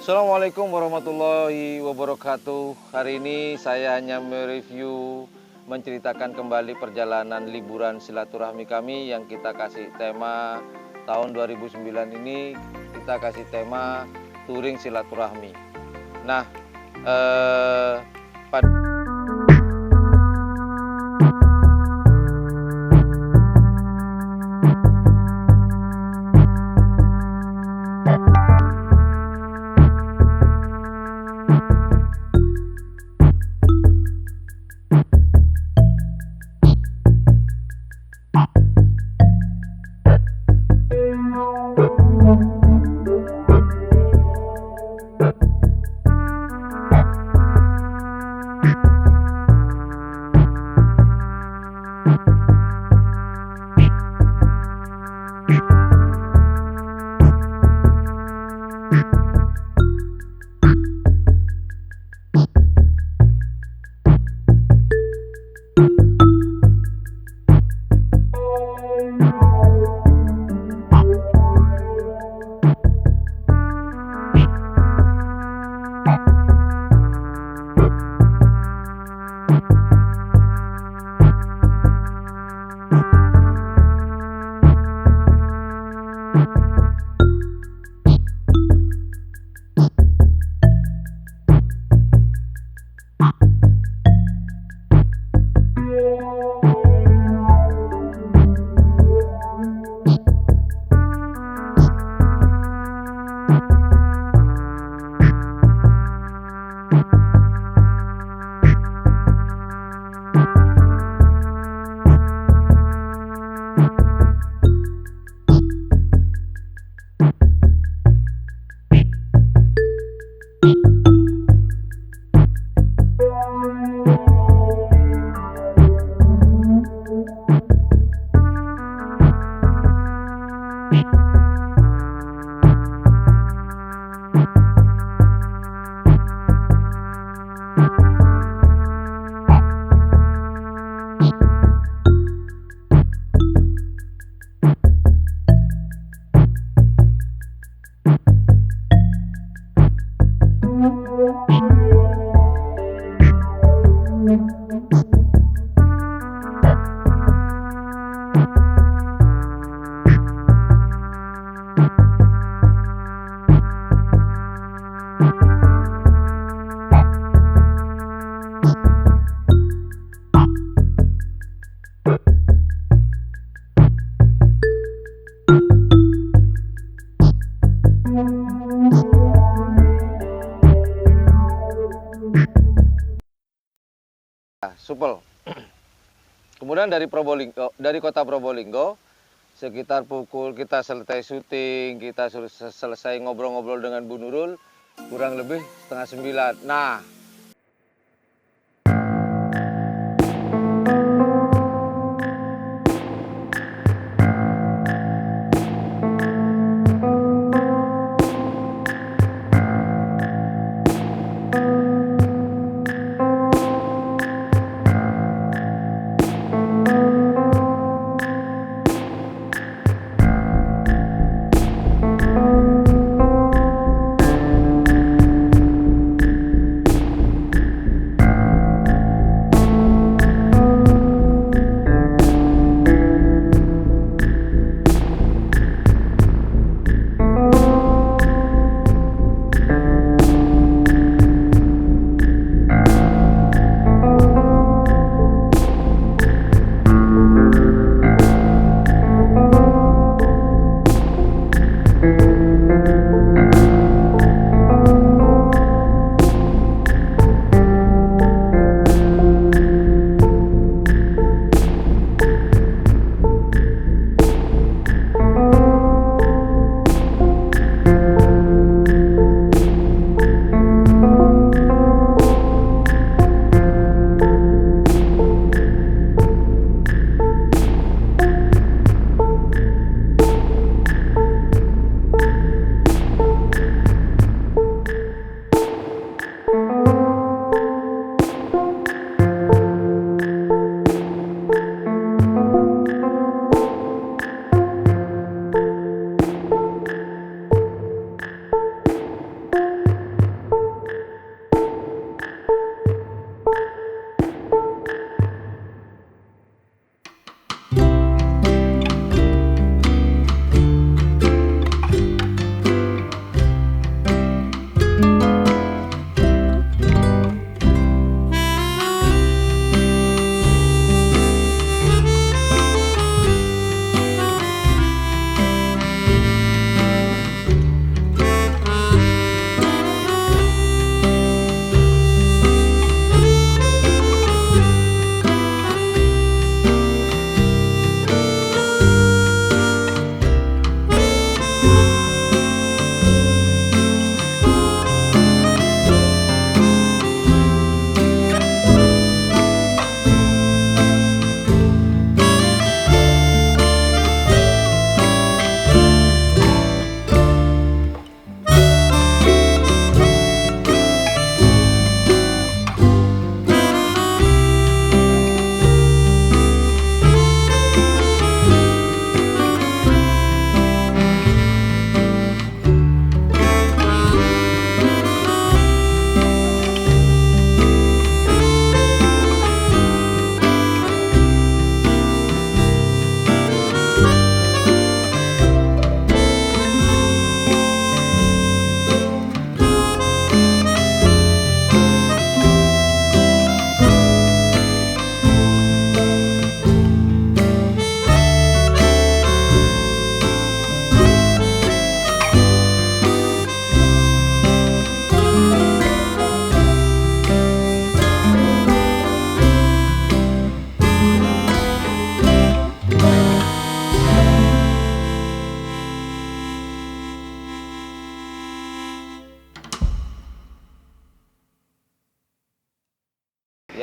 Assalamualaikum warahmatullahi wabarakatuh. Hari ini saya hanya mereview, menceritakan kembali perjalanan liburan silaturahmi kami yang kita kasih tema tahun 2009 ini, kita kasih tema touring silaturahmi. Nah, pada Supel. Kemudian dari kota Probolinggo, sekitar pukul kita selesai syuting, kita selesai ngobrol-ngobrol dengan Bu Nurul, kurang lebih setengah 9. Nah,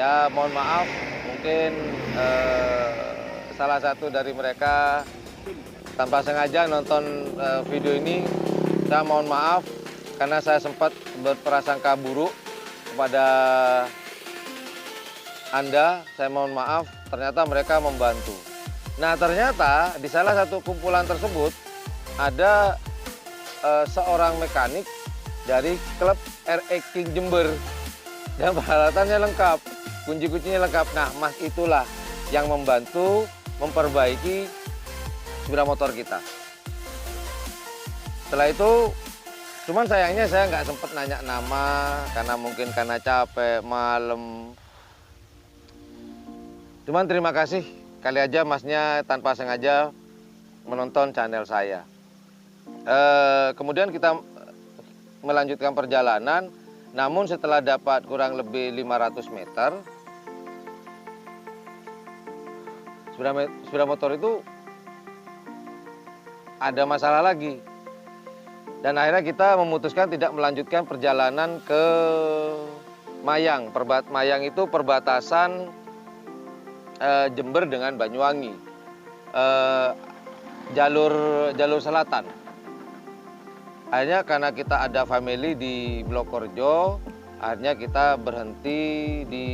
Ya mohon maaf, mungkin salah satu dari mereka tanpa sengaja nonton video ini. Saya mohon maaf karena saya sempat berprasangka buruk kepada Anda. Saya mohon maaf, ternyata mereka membantu. Nah ternyata di salah satu kumpulan tersebut ada seorang mekanik dari klub RE King Jember dan peralatannya lengkap, kunci-kuncinya lengkap. Nah Mas itulah yang membantu memperbaiki sepeda motor kita. Setelah itu, cuman sayangnya saya nggak sempet nanya nama karena capek malam. Cuman terima kasih, kali aja Masnya tanpa sengaja menonton channel saya. Kemudian kita melanjutkan perjalanan, namun setelah dapat kurang lebih 500 meter, sepeda motor itu ada masalah lagi. Dan akhirnya kita memutuskan tidak melanjutkan perjalanan ke Mayang. Mayang itu perbatasan Jember dengan Banyuwangi, jalur selatan. Akhirnya karena kita ada family di Blokorjo, akhirnya kita berhenti di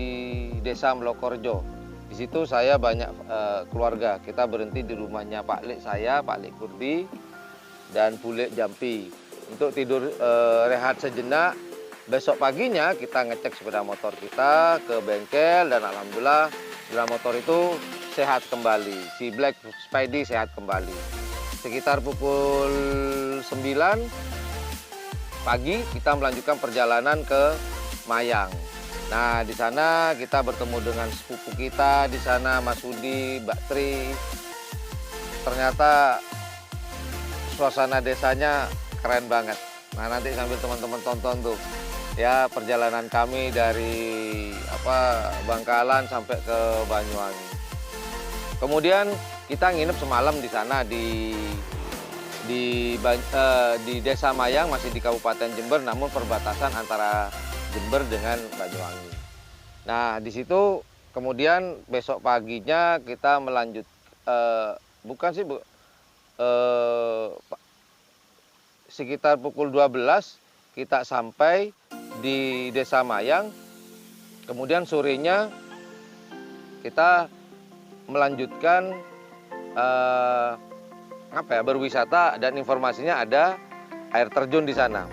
desa Blokorjo. Di situ saya banyak keluarga. Kita berhenti di rumahnya Pak Lek saya, Pak Lek Kurdi, dan Bu Lek Jampi untuk tidur rehat sejenak. Besok paginya kita ngecek sepeda motor kita ke bengkel dan alhamdulillah sepeda motor itu sehat kembali. Si Black Spidey sehat kembali. Sekitar pukul 9 pagi kita melanjutkan perjalanan ke Mayang. Nah, di sana kita bertemu dengan sepupu kita di sana, Mas Udi, Mbak Tri. Ternyata suasana desanya keren banget. Nah, nanti sambil teman-teman tonton tuh ya perjalanan kami dari Bangkalan sampai ke Banyuwangi. Kemudian kita nginep semalam di sana di Desa Mayang, masih di Kabupaten Jember, namun perbatasan antara Jember dengan Banyuwangi. Nah, di situ kemudian besok paginya kita melanjut, sekitar pukul 12 kita sampai di Desa Mayang. Kemudian sorenya kita melanjutkan berwisata dan informasinya ada air terjun di sana.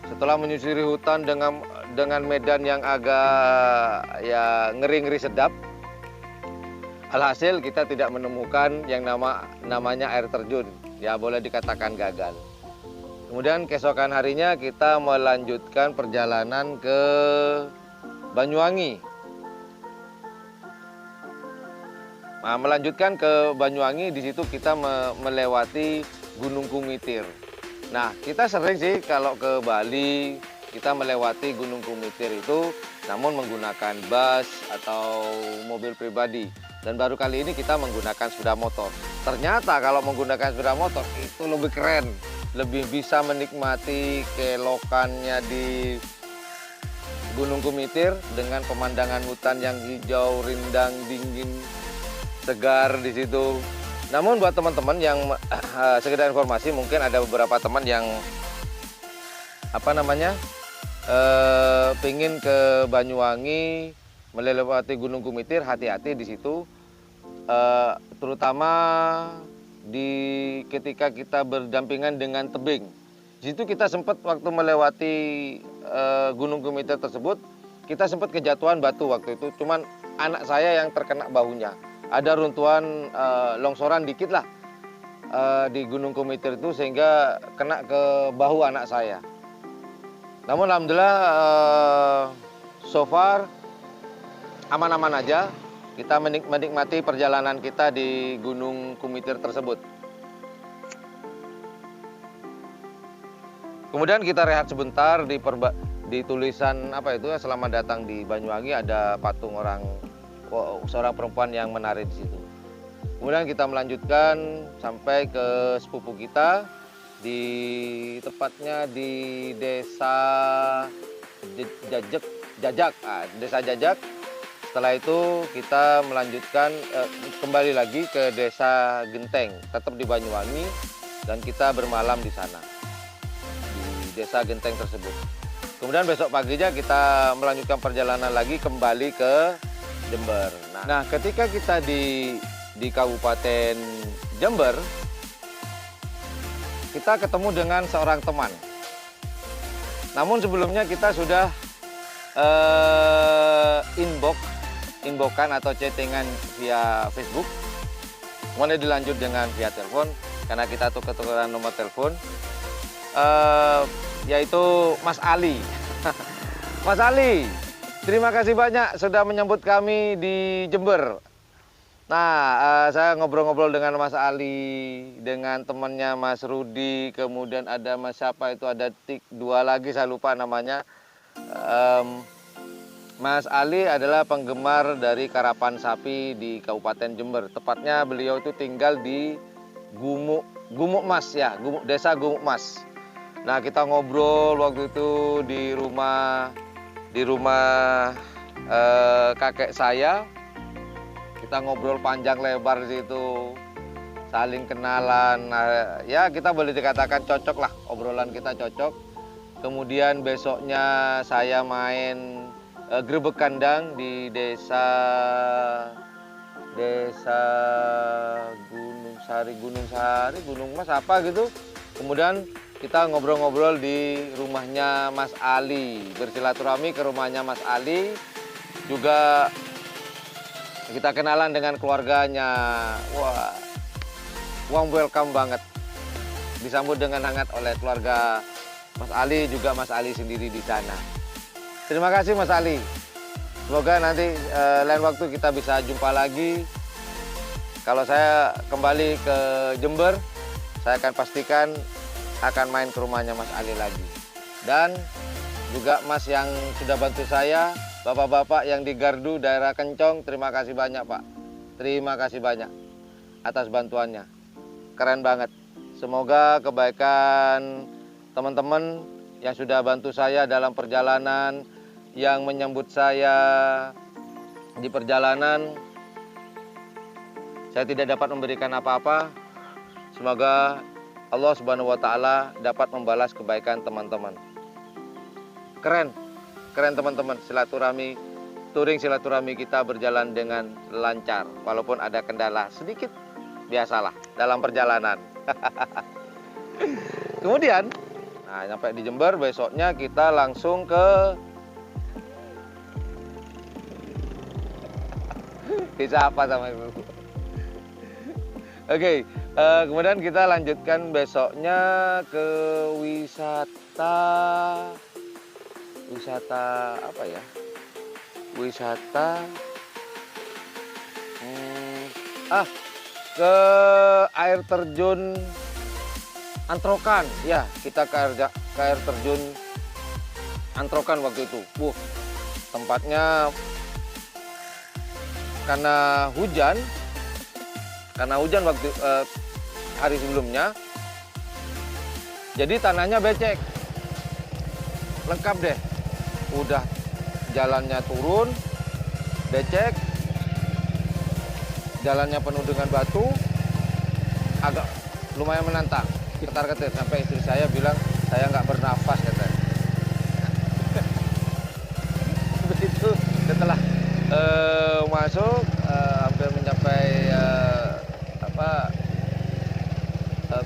Setelah menyusuri hutan dengan medan yang agak ngeri-ngeri sedap, alhasil kita tidak menemukan yang namanya air terjun. Ya boleh dikatakan gagal. Kemudian keesokan harinya kita melanjutkan perjalanan ke Banyuwangi. Nah, melanjutkan ke Banyuwangi, di situ kita melewati Gunung Kumitir. Nah, kita sering sih kalau ke Bali, kita melewati Gunung Kumitir itu namun menggunakan bus atau mobil pribadi. Dan baru kali ini kita menggunakan sepeda motor. Ternyata kalau menggunakan sepeda motor itu lebih keren. Lebih bisa menikmati kelokannya di Gunung Kumitir dengan pemandangan hutan yang hijau, rindang, dingin, segar di situ. Namun buat teman-teman yang sekedar informasi, mungkin ada beberapa teman yang pengen ke Banyuwangi melewati Gunung Kumitir, hati-hati di situ, terutama ketika kita berdampingan dengan tebing. Di situ kita sempat waktu melewati Gunung Kumitir tersebut, kita sempat kejatuhan batu waktu itu. Cuman anak saya yang terkena bahunya. Ada runtuhan longsoran dikit lah di Gunung Kumitir itu sehingga kena ke bahu anak saya. Namun alhamdulillah so far aman-aman aja. Kita menikmati perjalanan kita di Gunung Kumitir tersebut. Kemudian kita rehat sebentar di tulisan selamat datang di Banyuwangi, ada patung seorang perempuan yang menari di situ. Kemudian kita melanjutkan sampai ke sepupu kita tepatnya di Desa Jajak, Desa Jajak. Setelah itu kita melanjutkan kembali lagi ke Desa Genteng, tetap di Banyuwangi, dan kita bermalam di sana, di Desa Genteng tersebut. Kemudian besok paginya kita melanjutkan perjalanan lagi kembali ke Jember. Nah, ketika kita di Kabupaten Jember, kita ketemu dengan seorang teman. Namun sebelumnya kita sudah inboxan atau chattingan via Facebook. Kemudian dilanjut dengan via telepon karena kita tuker-tukeran nomor telepon, yaitu Mas Ali. Mas Ali, terima kasih banyak sudah menyambut kami di Jember. Nah, saya ngobrol-ngobrol dengan Mas Ali, dengan temannya Mas Rudi, kemudian ada Mas siapa itu, ada dua lagi saya lupa namanya. Mas Ali adalah penggemar dari karapan sapi di Kabupaten Jember. Tepatnya beliau itu tinggal di Gumuk Mas ya, Desa Gumuk Mas. Nah, kita ngobrol waktu itu di rumah kakek saya. Kita ngobrol panjang lebar di situ, saling kenalan. Nah, ya kita boleh dikatakan cocok lah, obrolan kita cocok. Kemudian besoknya saya main grebek kandang di desa Gunung Mas apa gitu. Kemudian kita ngobrol-ngobrol di rumahnya Mas Ali, bersilaturahmi ke rumahnya Mas Ali. Juga kita kenalan dengan keluarganya. Wah, warm welcome banget. Disambut dengan hangat oleh keluarga Mas Ali, juga Mas Ali sendiri di sana. Terima kasih Mas Ali. Semoga nanti lain waktu kita bisa jumpa lagi. Kalau saya kembali ke Jember, saya akan pastikan akan main ke rumahnya Mas Ali lagi. Dan juga Mas yang sudah bantu saya, bapak-bapak yang di Gardu daerah Kencong, terima kasih banyak Pak. Terima kasih banyak atas bantuannya. Keren banget. Semoga kebaikan teman-teman yang sudah bantu saya dalam perjalanan, yang menyambut saya di perjalanan, saya tidak dapat memberikan apa-apa. Semoga Allah Subhanahu wa Ta'ala dapat membalas kebaikan teman-teman. Keren teman-teman, touring silaturahmi kita berjalan dengan lancar, walaupun ada kendala sedikit, biasalah dalam perjalanan. Kemudian, nah sampai di Jember, besoknya kita langsung ke desa apa sama ibu? Oke, kemudian kita lanjutkan besoknya ke wisata apa ya? Ke air terjun Antrokan. Ya, kita ke air terjun Antrokan waktu itu. Tempatnya karena hujan waktu hari sebelumnya, jadi tanahnya becek, lengkap deh, udah jalannya turun, becek, jalannya penuh dengan batu, agak lumayan menantang, ketar-ketir, sampai istri saya bilang saya nggak bernafas katanya. Begitu setelah masuk hampir mencapai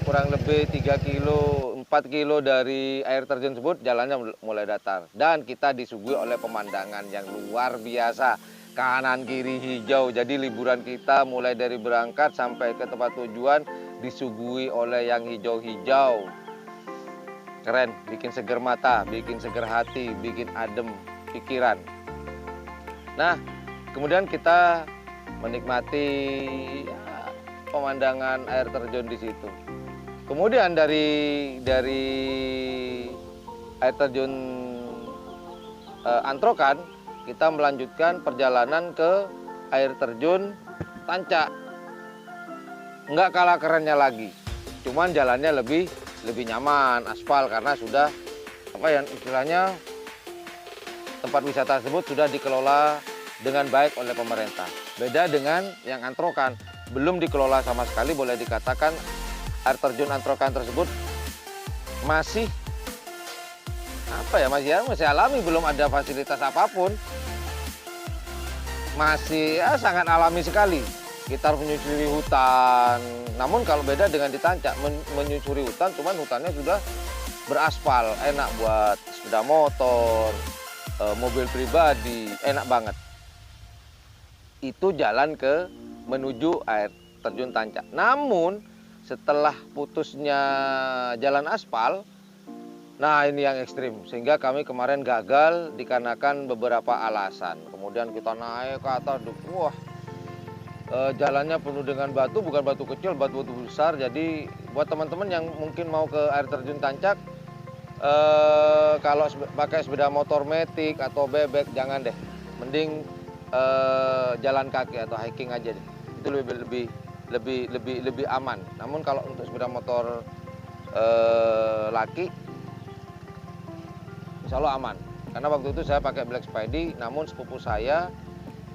kurang lebih 3 kilo, 4 kilo dari air terjun tersebut, jalannya mulai datar. Dan kita disuguhi oleh pemandangan yang luar biasa. Kanan kiri hijau. Jadi liburan kita mulai dari berangkat sampai ke tempat tujuan disuguhi oleh yang hijau-hijau. Keren, bikin seger mata, bikin seger hati, bikin adem pikiran. Nah, kemudian kita menikmati pemandangan air terjun di situ. Kemudian dari air terjun Antrokan, kita melanjutkan perjalanan ke air terjun Tancak. Nggak kalah kerennya lagi, cuman jalannya lebih nyaman, aspal, karena sudah istilahnya tempat wisata tersebut sudah dikelola dengan baik oleh pemerintah. Beda dengan yang antrokan, belum dikelola sama sekali, boleh dikatakan air terjun antrokan tersebut masih masih alami, belum ada fasilitas apapun. Masih sangat alami sekali. Kita harus menyusuri hutan. Namun kalau beda dengan di Tancak, menyusuri hutan, cuman hutannya sudah beraspal, enak buat sepeda motor, mobil pribadi, enak banget. Itu jalan menuju air terjun Tancak. Namun setelah putusnya jalan aspal, nah ini yang ekstrim, sehingga kami kemarin gagal dikarenakan beberapa alasan. Kemudian kita naik ke atas, wah, jalannya penuh dengan batu, bukan batu kecil, batu-batu besar. Jadi buat teman-teman yang mungkin mau ke air terjun Tancak, kalau pakai sepeda motor metik atau bebek, jangan deh, mending jalan kaki atau hiking aja deh. Itu lebih aman. Namun kalau untuk sepeda motor laki, insya Allah aman. Karena waktu itu saya pakai Black Spidey, namun sepupu saya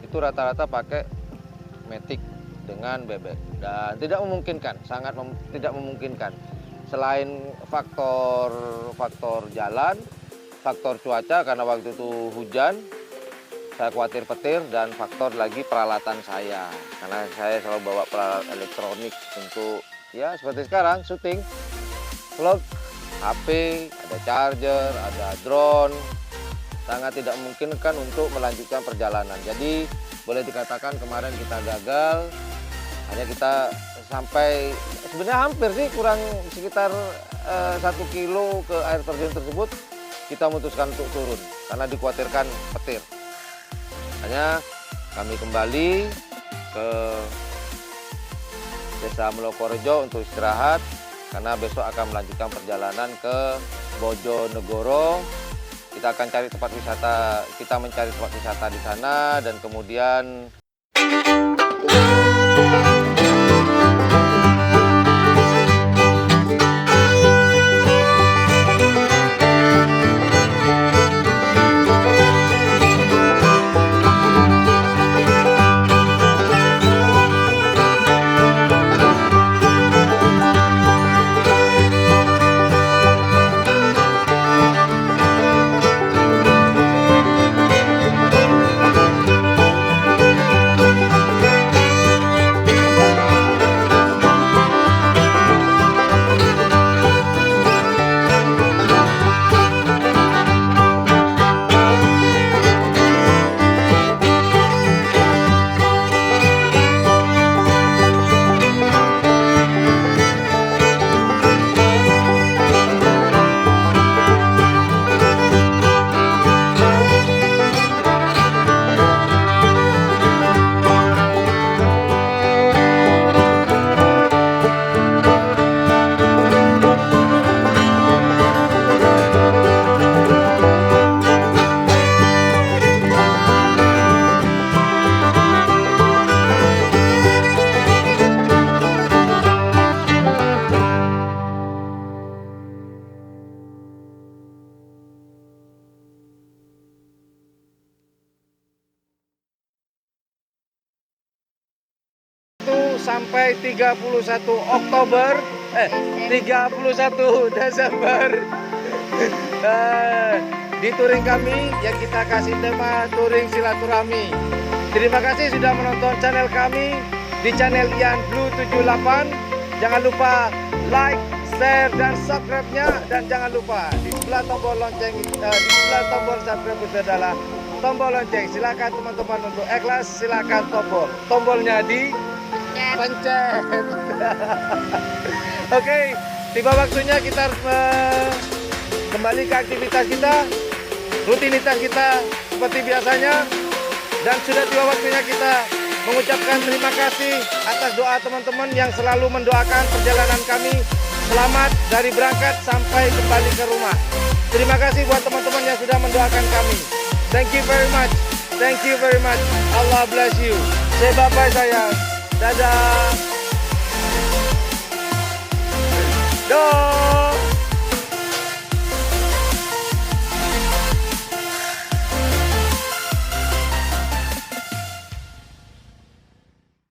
itu rata-rata pakai metik dengan bebek. Dan tidak memungkinkan, sangat tidak memungkinkan. Selain faktor jalan, faktor cuaca karena waktu itu hujan, saya khawatir petir, dan faktor lagi peralatan saya. Karena saya selalu bawa peralatan elektronik untuk, ya seperti sekarang, syuting, vlog, HP, ada charger, ada drone. Sangat tidak memungkinkan untuk melanjutkan perjalanan. Jadi boleh dikatakan kemarin kita gagal, hanya kita sampai, sebenarnya hampir sih, kurang sekitar 1 kilo ke air terjun tersebut, kita memutuskan untuk turun karena dikhawatirkan petir. Hanya kami kembali ke Desa Melokorejo untuk istirahat, karena besok akan melanjutkan perjalanan ke Bojonegoro. Kita akan cari tempat wisata, kita mencari tempat wisata di sana, dan kemudian sampai 31 Desember di touring kami yang kita kasih tema touring silaturahmi. Terima kasih sudah menonton channel kami di channel Ian Blue 78. Jangan lupa like, share, dan subscribe-nya, dan jangan lupa di sebelah tombol lonceng, di sebelah tombol subscribe itu adalah tombol lonceng. Silakan teman-teman untuk ikhlas, silakan tombolnya di pencet. Oke, tiba waktunya kita harus kembali ke aktivitas kita, rutinitas kita seperti biasanya, dan sudah tiba waktunya kita mengucapkan terima kasih atas doa teman-teman yang selalu mendoakan perjalanan kami selamat dari berangkat sampai kembali ke rumah. Terima kasih buat teman-teman yang sudah mendoakan kami. Thank you very much. Thank you very much. Allah bless you. Say bye-bye sayang. Dadah. Doh.